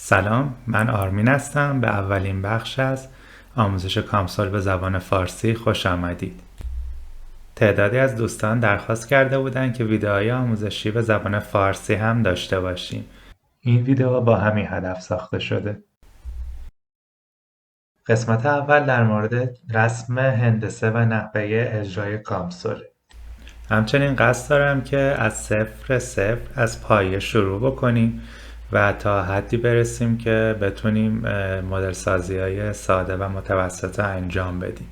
سلام، من آرمین هستم. به اولین بخش از آموزش کامسول به زبان فارسی خوش آمدید. تعدادی از دوستان درخواست کرده بودند که ویدئوهای آموزشی به زبان فارسی هم داشته باشیم. این ویدئو با همین هدف ساخته شده. قسمت اول در مورد رسم هندسه و نحوه اجرای کامسول. همچنین قصد دارم که از صفر از پایه شروع بکنیم و تا حدی برسیم که بتونیم مدل سازی های ساده و متوسط رو انجام بدیم.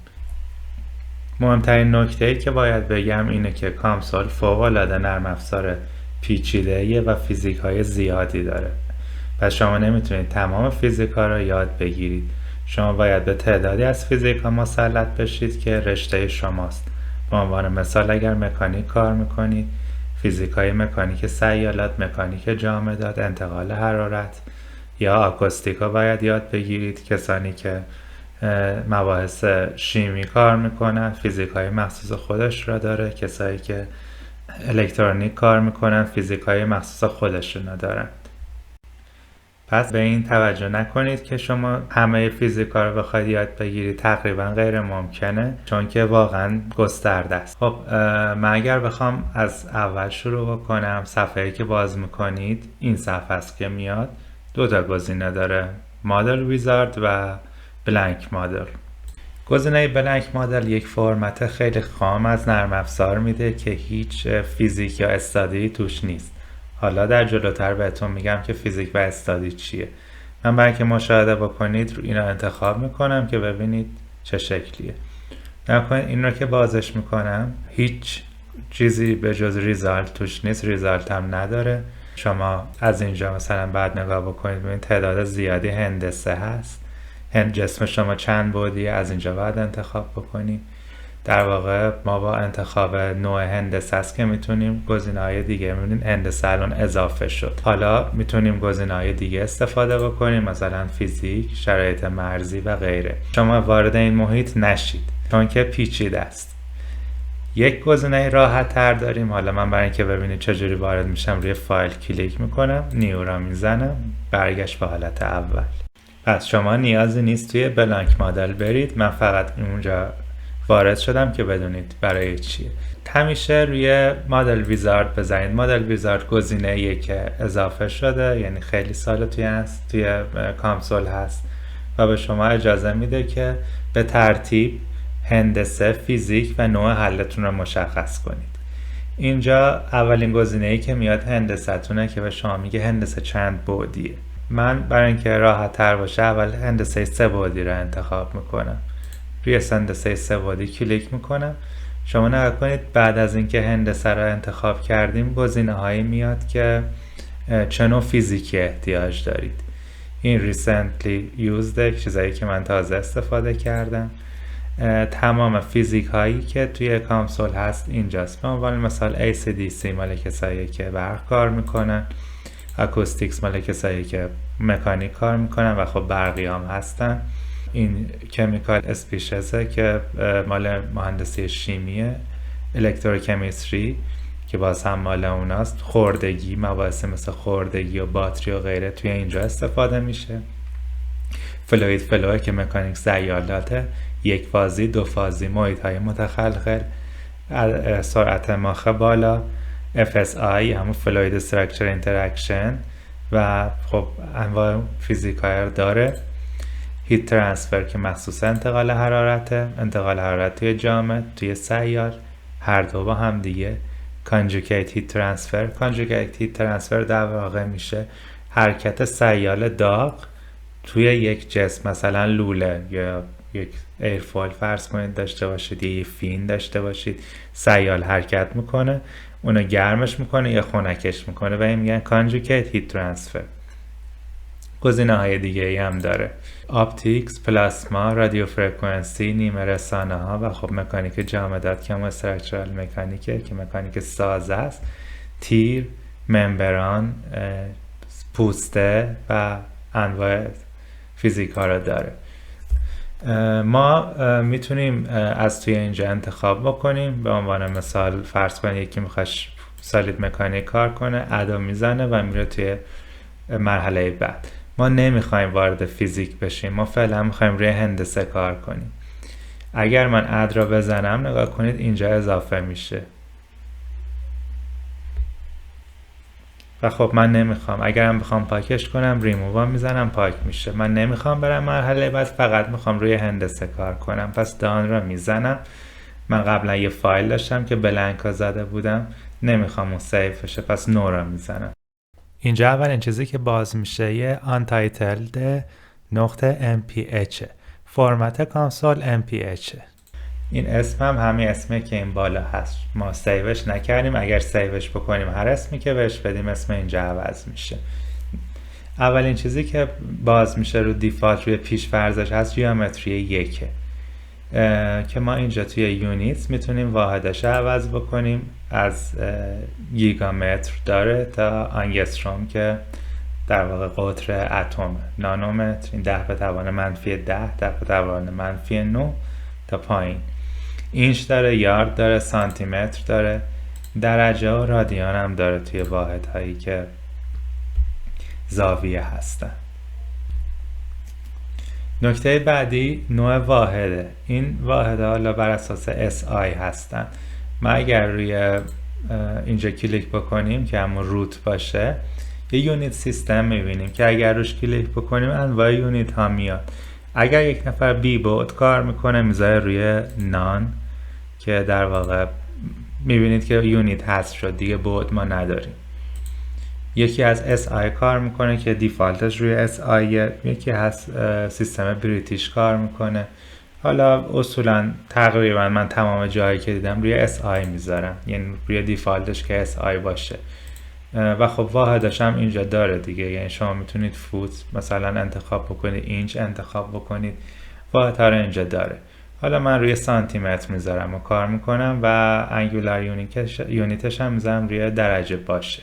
مهمترین نکته‌ای که باید بگم اینه که کامسول فوق‌العاده نرم افزار پیچیده‌ایه و فیزیک های زیادی داره. پس شما نمیتونید تمام فیزیک ها رو یاد بگیرید. شما باید به تعدادی از فیزیک ها مسلط بشید که رشته شماست. به عنوان مثال اگر مکانیک کار میکنید، فیزیک های مکانیک سیالات، مکانیک جامدات، انتقال حرارت یا آکوستیکا باید یاد بگیرید. کسانی که مباحث شیمی کار میکنن فیزیک های مخصوص خودش را داره. کسایی که الکترونیک کار میکنن فیزیک های مخصوص خودشون را دارن. پس به این توجه نکنید که شما همه فیزیکا رو بخواید یاد بگیرید، تقریبا غیر ممکنه، چون که واقعا گسترده است. خب من اگر بخوام از اول شروع بکنم، صفحه‌ای که باز میکنید این صفحه است که میاد. دو تا گزینه داره، مدل ویزارد و بلانک مدل. گزینه بلانک مدل یک فرمت خیلی خام از نرم افزار میده که هیچ فیزیک یا استادی توش نیست. حالا در جلوتر بهتون میگم که فیزیک و استادی چیه. من برای که مشاهده بکنید رو اینا انتخاب میکنم که ببینید چه شکلیه. نکنید این رو که بازش میکنم هیچ چیزی به جز ریزالت توش نیست، ریزالت هم نداره. شما از اینجا مثلا بعد نگاه بکنید ببینید تعداد زیادی هندسه هست. جسم شما چند بعدیه، از اینجا بعد انتخاب بکنید. در واقع ما با انتخاب نوع هندسه است که میتونیم گزینه‌های دیگه، می‌بینید هندسه الان اضافه شد. حالا میتونیم گزینه‌های دیگه استفاده بکنیم، مثلا فیزیک، شرایط مرزی و غیره. شما وارد این محیط نشید چون که پیچیده است. یک گزینه راحت تر داریم. حالا من برای اینکه ببینید چجوری وارد میشم روی فایل کلیک میکنم، نیو را میزنم، برگشت به حالت اول. پس شما نیازی نیست توی بلانک مدل برید، من فقط اونجا وارد شدم که بدونید برای چیه. همیشه روی مدل ویزارد بزنید. مدل ویزارد گزینه‌ایه که اضافه شده، یعنی خیلی سال توی کامسول هست و به شما اجازه میده که به ترتیب هندسه، فیزیک و نوع حلتون رو مشخص کنید. اینجا اولین گزینه‌ای که میاد هندسه‌تونه که به شما میگه هندسه چند بعدیه. من برای اینکه راحت تر باشه اول هندسه 3 بعدی رو انتخاب میکنم. روی هندسه 3 بعدی کلیک میکنم. شما نگاه کنید بعد از اینکه هندسه رو انتخاب کردیم گزینه هایی میاد که چه نوع فیزیکی احتیاج دارید. این recently used، چیزایی که من تازه استفاده کردم. تمام فیزیک هایی که توی کامسول هست اینجاست. به عنوان مثال ACDC مال کسایی که برق کار میکنن، اکوستیکس مال کسایی که مکانیک کار میکنن و خب برقی هم هستن. این کمیکال اسپیشیزه که مال مهندسی شیمیه، الکتروکمیستری که باز هم مال اوناست، خوردگی، مباحث مثل خوردگی و باتری و غیره توی اینجا استفاده میشه. فلوید فلو که مکانیک سیالاته، یک فازی، دو فازی، محیط های متخلخل، سرعت ماخ بالا، FSI همون فلوید استراکچر اینتراکشن و خب انواع فیزیک های داره. هیت ترانسفر که مخصوص انتقال حرارته، انتقال حرارت توی جامد، توی سیال، هر دو با هم دیگه. کانجوگیت هیت ترانسفر، کانجوگیت هیت ترانسفر در واقع میشه حرکت سیال داغ توی یک جسم، مثلا لوله یا یک ایرفویل فرض کنید داشته باشید یا یک فین داشته باشید، سیال حرکت میکنه، اونو گرمش میکنه یا خنکش میکنه و این میگن کانجوگیت هیت ترانسفر. گزینه های دیگه ای هم داره، آپتیکس، پلاسما، رادیو فرکانسی، نیمه رسانه ها و خب مکانیک جامدات که هم استراکچرال مکانیکه که مکانیک ساز است، تیر، ممبران، پوسته و انواع فیزیک ها رو داره. ما میتونیم از توی اینجا انتخاب بکنیم. به عنوان مثال فرض کنید یکی میخواد سالید مکانیک کار کنه، ادا میزنه و میره توی مرحله بعد. ما نمیخوایم وارد فیزیک بشیم، ما فعلا میخوایم روی هندسه کار کنیم. اگر من اد را بزنم نگاه کنید اینجا اضافه میشه و خب من نمیخوام. اگرم بخوام پاکش کنم ریموو میزنم پاک میشه. من نمیخوام برم مرحله بعد، فقط میخوام روی هندسه کار کنم. پس دان را میزنم. من قبلا یه فایل داشتم که بلنکا زده بودم، نمیخوام اون سیو بشه، پس نو را میزنم. اینجا اولین چیزی که باز میشه یه untitled نقطه mph، فرمت کانسول mph. این اسم هم همین اسمه که این بالا هست، ما سیوش نکردیم. اگر سیوش بکنیم هر اسمی که بهش بدیم اسم اینجا عوض میشه. اولین چیزی که باز میشه رو دیفالت روی پیش فرضش هست جیومتری 1 که ما اینجا توی یونیت میتونیم واحدش عوض بکنیم. از گیگامتر داره تا آنگستروم که در واقع قطر اتم، نانومتر این 10 به توان منفی 10، 10 به توان منفی 9 تا پایین. اینچ داره، یارد داره، سانتی متر داره، درجه و رادیان هم داره توی واحدهایی که زاویه هستن. نکته بعدی نوع واحده. این واحده حالا بر اساس SI هستن. ما اگر روی اینجا کلیک بکنیم که همون روت باشه یه یونیت سیستم میبینیم که اگر روش کلیک بکنیم انواع یونیت ها میاد. اگر یک نفر بی بعد کار میکنه میذاره روی نان که در واقع میبینید که یونیت هست شد دیگه، بعد ما نداریم. یکی از SI کار میکنه که دیفالتش روی SI، یکی هست سیستم بریتیش کار میکنه. حالا اصولا تقریبا من تمام جایی که دیدم روی SI میذارم، یعنی روی دیفالتش که SI باشه. و خب واحدش هم اینجا داره دیگه، یعنی شما میتونید فوت مثلا انتخاب بکنید، اینچ انتخاب بکنید، واحدها رو اینجا داره. حالا من روی سانتی متر میذارم و کار میکنم و انگولار یونیتش هم میذارم روی درجه باشه.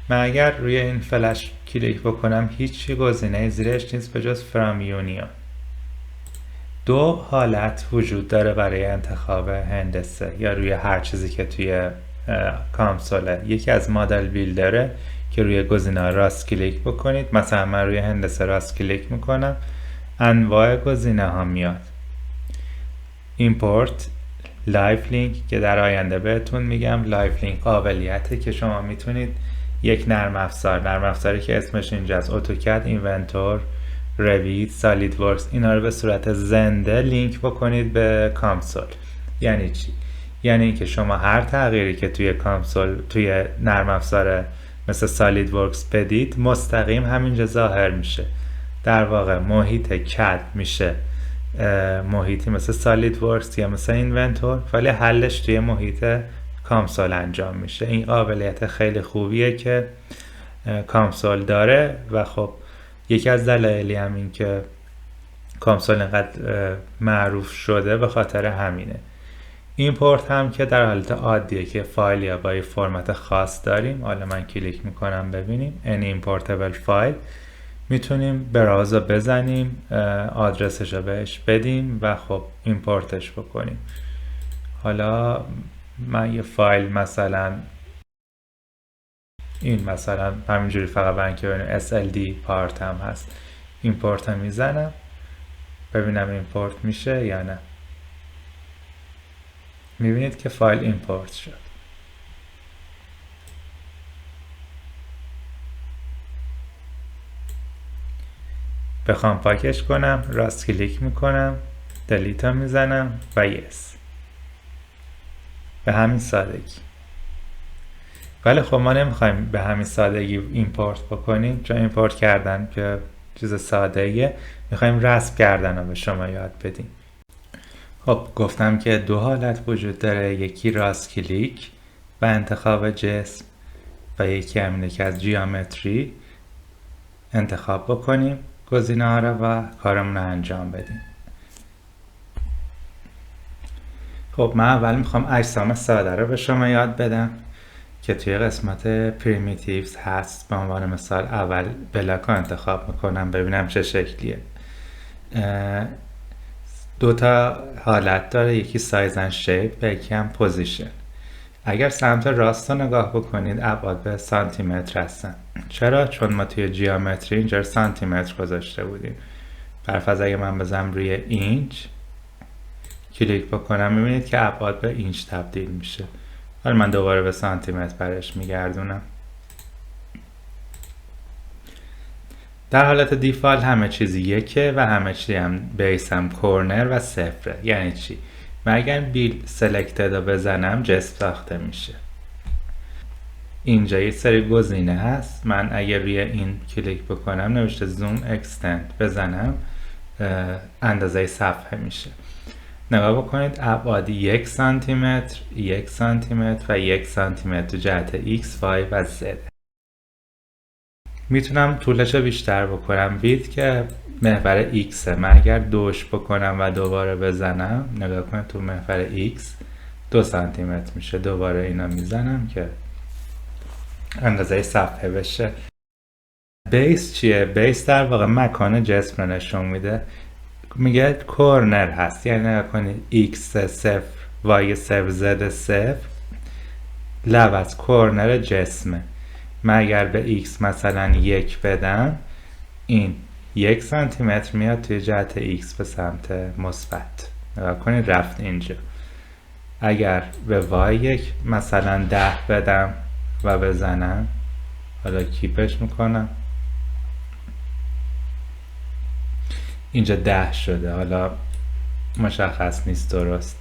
من اگر روی این فلش کلیک بکنم هیچی گزینه زیرش نیست به جز فرام یونیون. دو حالت وجود داره برای انتخاب هندسه یا روی هر چیزی که توی کانسوله. یکی از مدل بیلدره که روی گزینه راست کلیک بکنید، مثلا من روی هندسه راست کلیک میکنم، انواع گزینه ها میاد. ایمپورت، لایف لینک که در آینده بهتون میگم. لایف لینک قابلیته که شما میتونید یک نرم افزاری که اسمش اینجاست، اتوکد، اینونتور، رویت، سالید ورکس، اینا رو به صورت زنده لینک بکنید به کانسول. یعنی چی؟ یعنی اینکه شما هر تغییری که توی کانسول توی نرم افزار مثل سالید ورکس بدید مستقیم همینجا ظاهر میشه. در واقع محیط کد میشه محیطی مثل سالید ورکس یا مثل اینونتور، ولی حلش توی محیط کانسول انجام میشه. این قابلیت خیلی خوبیه که کانسول داره و خب یکی از دلایلی هم این که کانسول اینقدر معروف شده به خاطر همینه. ایمپورت هم که در حالت عادیه که فایل یا با یه فرمت خاص داریم. حالا من کلیک میکنم ببینیم any importable file، میتونیم براوز رو بزنیم، آدرسش رو بهش بدیم و خب ایمپورتش بکنیم. حالا من یه فایل مثلا این مثلا همینجوری فقط برای اینکه ببینیم SLD پارت هم هست، ایمپورت هم میزنم ببینم ایمپورت میشه یا نه. میبینید که فایل ایمپورت شد. بخوام پاکش کنم راست کلیک میکنم، دلیت هم میزنم و یس. به همین سادگی. ولی خب ما نمیخوایم به همین سادگی ایمپورت بکنیم، چون ایمپورت کردن که چیز ساده ایه، میخوایم رسم کردن رو به شما یاد بدیم. خب گفتم که دو حالت وجود داره، یکی راست کلیک و انتخاب جسم و یکی همینه که از جیومتری انتخاب بکنیم گزینه ها رو و کارمون رو انجام بدیم. خب من اول میخوام اجسام ساده رو به شما یاد بدم که توی قسمت پریمیتیوز هست. به عنوان مثال اول بلاک رو انتخاب میکنم ببینم چه شکلیه. دو تا حالت داره، یکی سایز اند شیپ و یکی هم پوزیشن. اگر سمت راست رو نگاه بکنید ابعاد به سانتیمتر هستن. چرا؟ چون ما توی جیومتری اینجا سانتیمتر گذاشته بودیم. برفرض اگه من بزنم روی اینچ کلیک بکنم میبینید که ابعاد به اینچ تبدیل میشه. حالا من دوباره به سانتیمتر برش میگردونم. در حالت دیفالت همه چیز یکه و همه چیز هم بیس هم کورنر و صفره. یعنی چی؟ من اگر بیل سلکتد رو بزنم جسم ساخته میشه. اینجا یه سری گزینه هست. من اگر روی این کلیک بکنم نوشته زوم اکستند بزنم اندازه صفحه میشه. نگاه بکنید ابعاد 1 سانتیمتر، 1 سانتیمتر و 1 سانتیمتر تو جهت X، Y و Z. میتونم طولش رو بیشتر بکنم. وید که محور X من اگر دوش بکنم و دوباره بزنم نگاه کنید تو محور X 2 سانتیمتر میشه. دوباره اینا میزنم که اندازه صفحه بشه. بیس چیه؟ بیس در واقع مکان جسم رو نشون میده. میگه کورنر هست، یعنی نگاه کنید X 0 Y 0 Z 0 لب از کورنر جسمه. من اگر به X مثلا 1 بدم این 1 سانتیمتر میاد توی جهت X به سمت مثبت. نگاه کنید رفت اینجا. اگر به Y مثلا 10 بدم و بزنم، حالا کیپش میکنم، اینجا 10 شده. حالا مشخص نیست درست.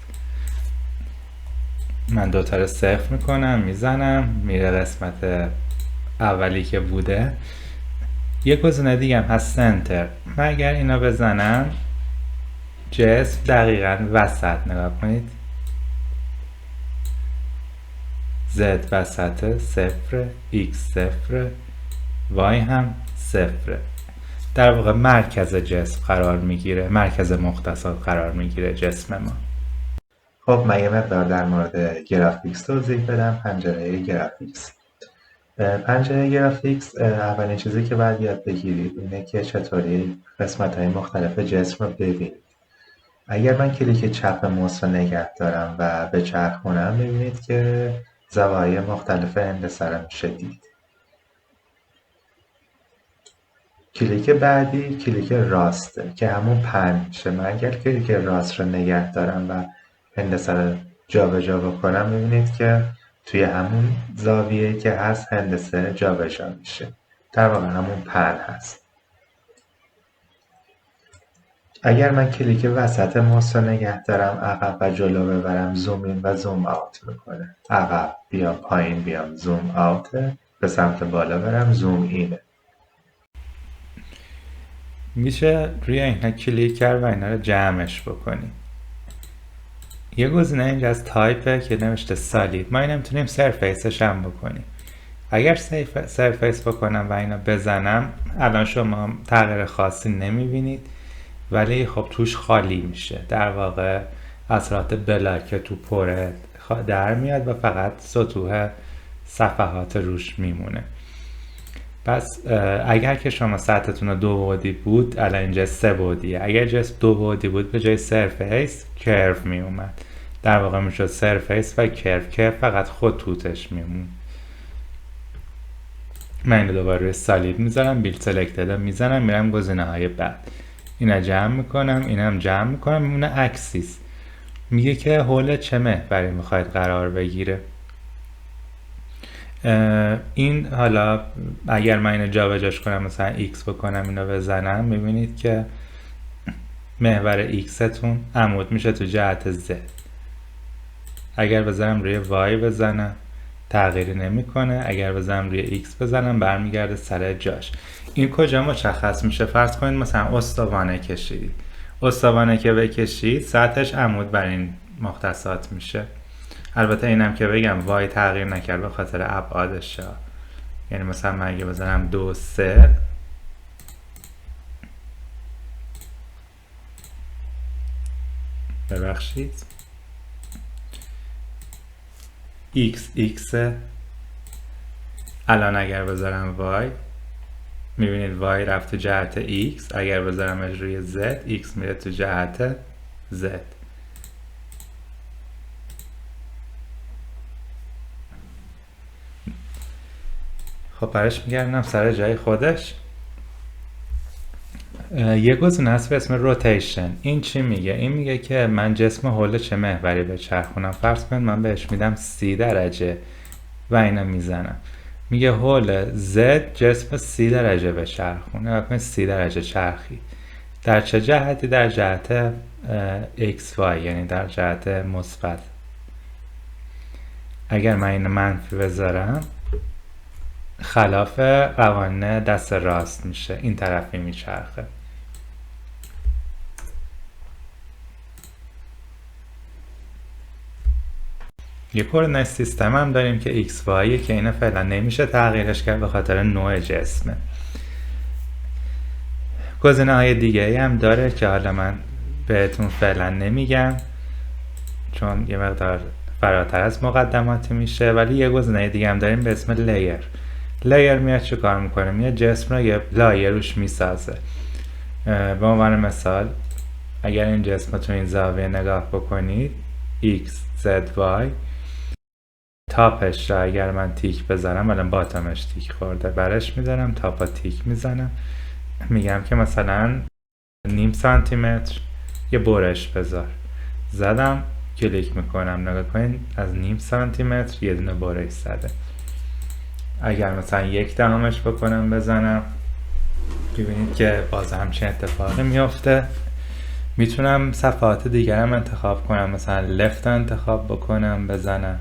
من دوتا رو صفر میکنم میزنم میره قسمت اولی که بوده. یک گزینه دیگه هم هست سنتر. من اگر اینا بزنم جسم دقیقا وسط. نگاه کنید Z وسط 0، X 0، Y هم 0. در واقع مرکز جسم قرار میگیره، مرکز مختصات قرار میگیره جسم ما. خب من یه مقدار در مورد گرافیکس توضیح بدم. پنجره گرافیکس. پنجره گرافیکس اولین چیزی که باید یاد بگیرید اینه که چطوری قسمت‌های مختلف جسم رو ببینید. اگر من کلیک چپ موس رو نگه دارم و بچرخونم می‌بینید که زوایای مختلف هندسه رو میشه دید. کلیک بعدی کلیک راسته که همون پن میشه. من اگر کلیک راست رو نگه دارم و هندسه رو جابجا بکنم می‌بینید که توی همون زاویه که هست هندسه جابجا میشه. در واقع همون پن هست. اگر من کلیک وسط موس رو نگه دارم عقب و جلو ببرم زوم این و زوم آوت میکنه. عقب بیام پایین بیام زوم آوته، به سمت بالا برم زوم اینه. میشه روی اینا کلیک کرد و اینا رو جمعش بکنیم. یه گزینه اینجا از تایپه که نوشته سالید. ما این میتونیم سرفیسش هم بکنیم. اگر سرفیس بکنم و اینا بزنم الان شما تغییر خاصی نمیبینید، ولی خب توش خالی میشه. در واقع اثرات بلاک تو پره در میاد و فقط سطوح صفحات روش میمونه. پس اگر که شما سطحتون 2 بعدی بود الان اینجا 3 بعدیه. اگر جسم 2 بعدی بود به جای سرفیس کرو می اومد. در واقع میشد سرفیس و کرو فقط خطوطش میمون. من اینو دوباره روی سالید میذارم، بیل سلکتد میزنم، میرم گزینه های بعد اینا جمع میکنم، اینم جمع میکنم، میمونه اکسیس. میگه که حول چه محوری میخواید قرار بگیره. این حالا اگر من اینو جابجاش کنم مثلا X بکنم اینو بزنم میبینید که محور X تون عمود میشه تو جهت Z. اگر بزنم روی Y بزنم تغییری نمیکنه. اگر بزنم روی X بزنم برمیگرده سر جاش. این کجا مشخص میشه؟ فرض کنید مثلا استوانه کشیدید. استوانه که بکشید سطحش عمود بر این مختصات میشه. البته اینم که بگم وای تغییر نکرد به خاطر ابعادش. یعنی مثلا من اگه بزنم 2 3 ببخشید x الان اگر بذارم y میبینید y رفت تو جهت x. اگر بذارم روی z x میره تو جهت z. خب برش میگردم سر جای خودش. یه گزینه هست به اسم روتیشن. این چی میگه؟ این میگه که من جسم حول چه محوری بچرخونم. فرض کنید من بهش میدم 30 درجه و اینو میزنم. میگه حول Z جسم 30 درجه بچرخونه. و کنید 30 درجه چرخی. در چه جهتی؟ در جهت XY، یعنی در جهت مثبت. اگر من اینو منفی بذارم خلاف قوانین دست راست میشه، این طرفی میچرخه. یه کوردینات سیستم هم داریم که XY که اینو فعلا نمیشه تغییرش کرد به خاطر نوع جسمه. گزینه های دیگه هم داره که حالا من بهتون فعلا نمیگم چون یه مقدار فراتر از مقدماتی میشه، ولی یه گزینه دیگه هم داریم به اسم لیر. لیر میاد چه کار میکنه؟ میاد جسم رو یه لایه روش میسازه. به عنوان مثال اگر این جسم رو تو این زاویه نگاه بکنید X, Z, Y، تاپش را اگر من تیک بزنم، الان باتمش تیک خورده، برش میذارم تاپا تیک میزنم، میگم که مثلا نیم سانتیمتر یه برش بذار، زدم کلیک میکنم، نگاه کنید از نیم سانتیمتر یه دونه برش زده. اگر مثلا 1/10 بکنم بزنم، ببینید که باز همچین اتفاقی میفته. میتونم صفحات دیگرم انتخاب کنم، مثلا لفت انتخاب بکنم بزنم.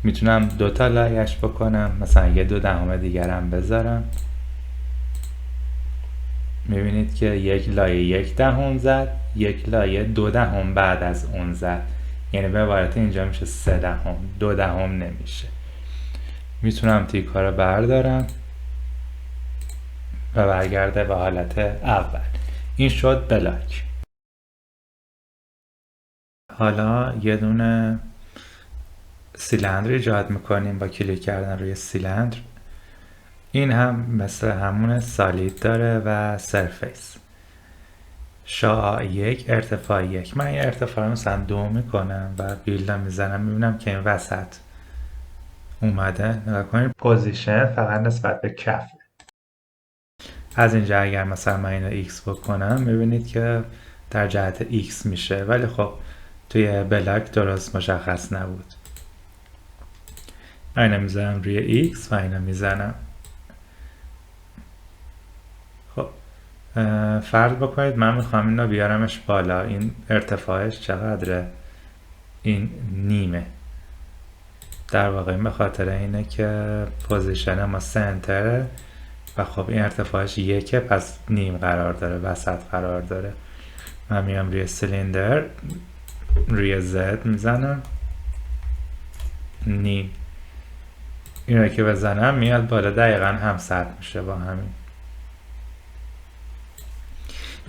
میتونم 2 تا لایش بکنم، مثلا 1/2 دیگرم بذارم. میبینید که یک لایه 1/10 زد، یک لایه 2/10 بعد از اون زد، یعنی به عبارت اینجا میشه 3/10، 2/10 نمیشه. میتونم تیکا رو بردارم و برگرده به حالت اول. این شد بلاک. حالا یه دونه سیلندر ایجاد میکنیم با کلیک کردن روی سیلندر. این هم مثل همون سالید داره و سرفیس. شعاع 1، ارتفاع 1. من این ارتفاع رو مثلا 2 میکنم و بیلدم میزنم، میبینم که این وسط اومده. نگاه کنید پوزیشن فقط نسبت به کف. از اینجا اگر مثلا من اینو X بکنم میبینید که در جهت X میشه، ولی خب توی بلاک درست مشخص نبود. اینو میذارم روی X و اینو میزنم. خب فرض بکنید من میخوام اینو بیارمش بالا. این ارتفاعش چقدره؟ این نیمه. در واقع این به خاطر اینه که پوزیشن ما سنتره و خب این ارتفاعش 1، پس نیم قرار داره، وسط قرار داره. من میام روی سیلیندر، روی Z میزنم، نیم. این رو که بزنم میاد بالا، دقیقا هم سطح میشه با همین.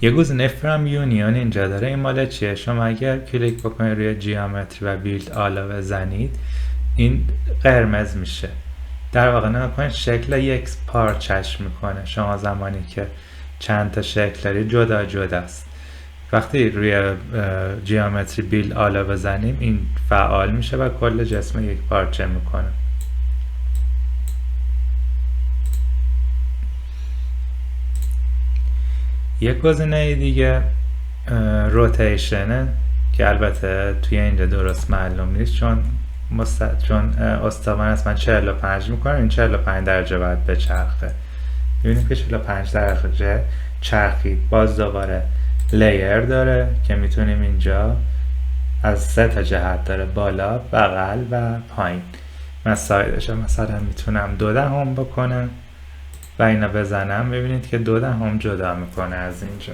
یه گزینه فرام یونیون اینجا داره. این مال چیه؟ شما اگر کلیک بکنید روی جیامتری و بیلد آلا بزنید این قرمز میشه. در واقع نگاه کنید شکل یک پارچش میکنه. شما زمانی که چند تا شکل دارید جدا جداست. وقتی روی جیامتری بیلد آلا بزنیم این فعال میشه و کل جسم یک پارچه میکنه. یک گزینه دیگه روتیشنه که البته توی اینجا درست معلوم نیست چون استوان است. من 45 میکنم، این 45 درجه باید بچرخه. ببینیم که 45 درجه چرخید. باز دوباره لیر داره که میتونیم اینجا از 3 تا جهت داره، بالا، بغل و پایین. من سایدش مثلا میتونم 2/10 بکنم و اینا بزنم، ببینید که 2/10 جدا میکنه از اینجا.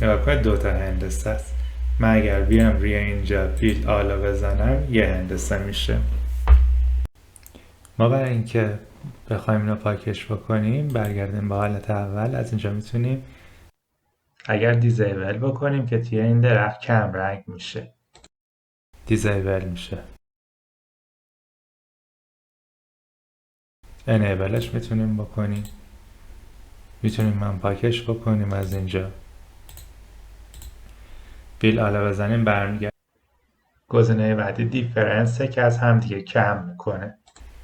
نگاه کنید 2 تا هندسه است. من اگر بیام روی اینجا بیلد آلا بزنم یه هندسه میشه. ما برای اینکه بخوایم اینو پاکش بکنیم برگردیم به حالت اول. از اینجا میتونیم اگر دیزیبل بکنیم که توی این درخت کم رنگ میشه، دیزیبل میشه. انیبلش میتونیم بکنیم. میتونیم من پاکش بکنیم از اینجا. بیل آلا بزنیم برمیگرد. گزینه بعدی دیفرنسه که از همدیگه کم میکنه.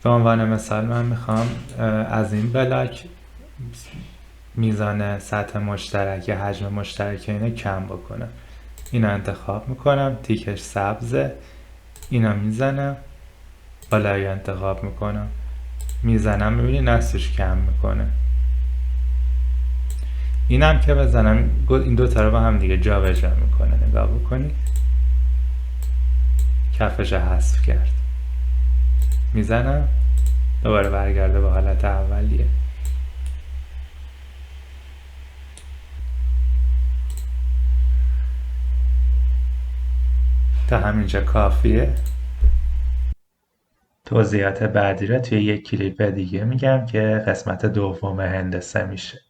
به عنوان مثال من میخوام از این بلاک میزان سطح مشترک یا حجم مشترک اینه کم بکنم. اینا انتخاب میکنم، تیکش سبزه، اینا میزنم، بالایی انتخاب میکنم، میزنم، میبینی نصفش کم میکنه. اینم که بزنم این دوتا رو با هم دیگه جا به جا میکنه. نگاه بکنید، کفش حذف کرد. میزنم، دوباره برگرده به حالت اولیه. تا همینجا کافیه. توضیحات بعدی رو توی یک کلیپ دیگه میگم که قسمت دوم هندسه میشه.